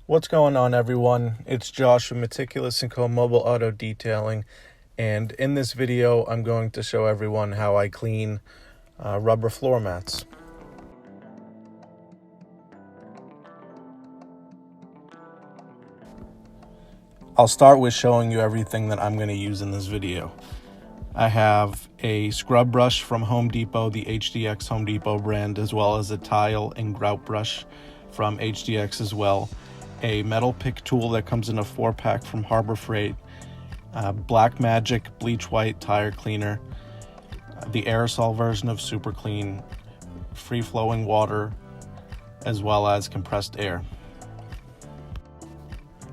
What's going on, everyone? It's Josh from Meticulous Co Mobile Auto Detailing, and in this video I'm going to show everyone how I clean rubber floor mats. I'll start with showing you everything that I'm going to use in this video. I have a scrub brush from Home Depot, the HDX Home Depot brand, as well as a tile and grout brush from HDX as well. A metal pick tool that comes in a 4-pack from Harbor Freight, Black Magic Bleach White Tire Cleaner, the aerosol version of Super Clean, free-flowing water, as well as compressed air.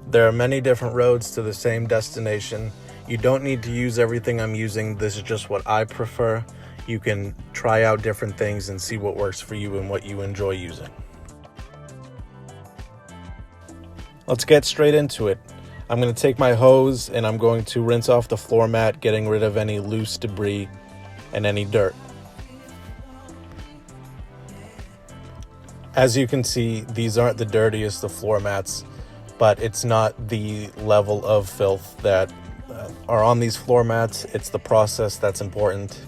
There are many different roads to the same destination. You don't need to use everything I'm using. This is just what I prefer. You can try out different things and see what works for you and what you enjoy using. Let's get straight into it. I'm going to take my hose and I'm going to rinse off the floor mat, getting rid of any loose debris and any dirt. As you can see, these aren't the dirtiest of floor mats, but it's not the level of filth that are on these floor mats. It's the process that's important.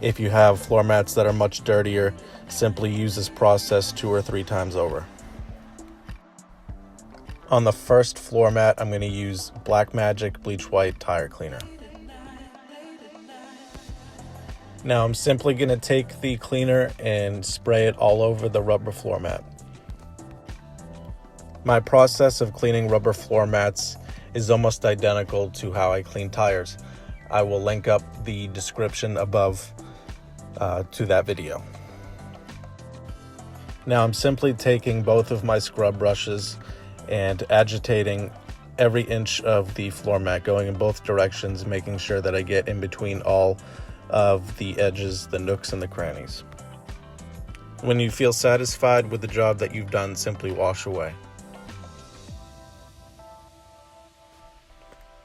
If you have floor mats that are much dirtier, simply use this process 2 or 3 times over. On the first floor mat, I'm going to use Black Magic Bleach White Tire Cleaner. Now I'm simply going to take the cleaner and spray it all over the rubber floor mat. My process of cleaning rubber floor mats is almost identical to how I clean tires. I will link up the description above to that video. Now I'm simply taking both of my scrub brushes and agitating every inch of the floor mat, going in both directions, making sure that I get in between all of the edges, the nooks, and the crannies. When you feel satisfied with the job that you've done, simply wash away.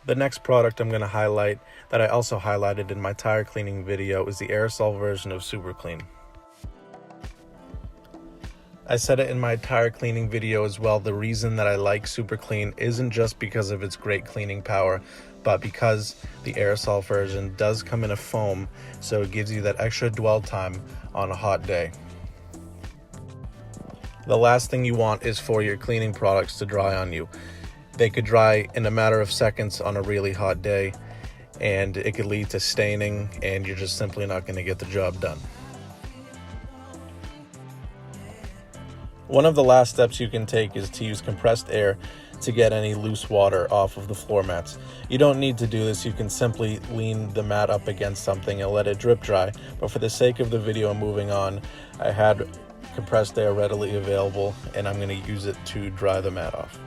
The next product I'm going to highlight, that I also highlighted in my tire cleaning video, is the aerosol version of Super Clean. I said it in my tire cleaning video as well, the reason that I like Super Clean isn't just because of its great cleaning power, but because the aerosol version does come in a foam, so it gives you that extra dwell time on a hot day. The last thing you want is for your cleaning products to dry on you. They could dry in a matter of seconds on a really hot day, and it could lead to staining, and you're just simply not going to get the job done. One of the last steps you can take is to use compressed air to get any loose water off of the floor mats. You don't need to do this. You can simply lean the mat up against something and let it drip dry, but for the sake of the video and moving on, I had compressed air readily available, and I'm going to use it to dry the mat off.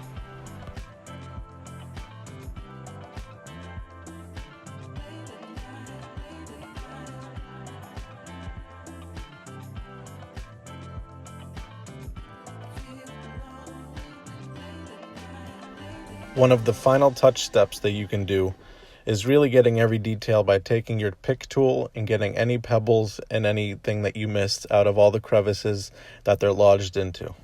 One of the final touch steps that you can do is really getting every detail by taking your pick tool and getting any pebbles and anything that you missed out of all the crevices that they're lodged into.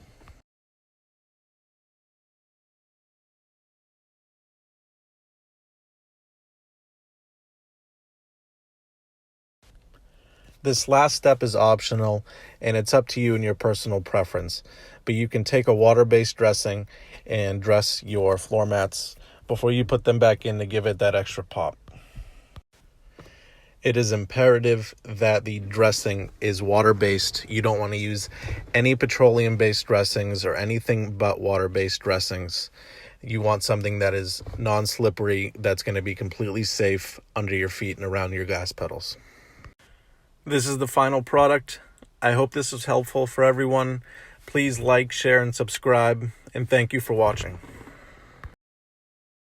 This last step is optional, and it's up to you and your personal preference, but you can take a water-based dressing and dress your floor mats before you put them back in to give it that extra pop. It is imperative that the dressing is water-based. You don't want to use any petroleum-based dressings or anything but water-based dressings. You want something that is non-slippery, that's going to be completely safe under your feet and around your gas pedals. This is the final product. I hope this was helpful for everyone. Please like, share, and subscribe, and thank you for watching.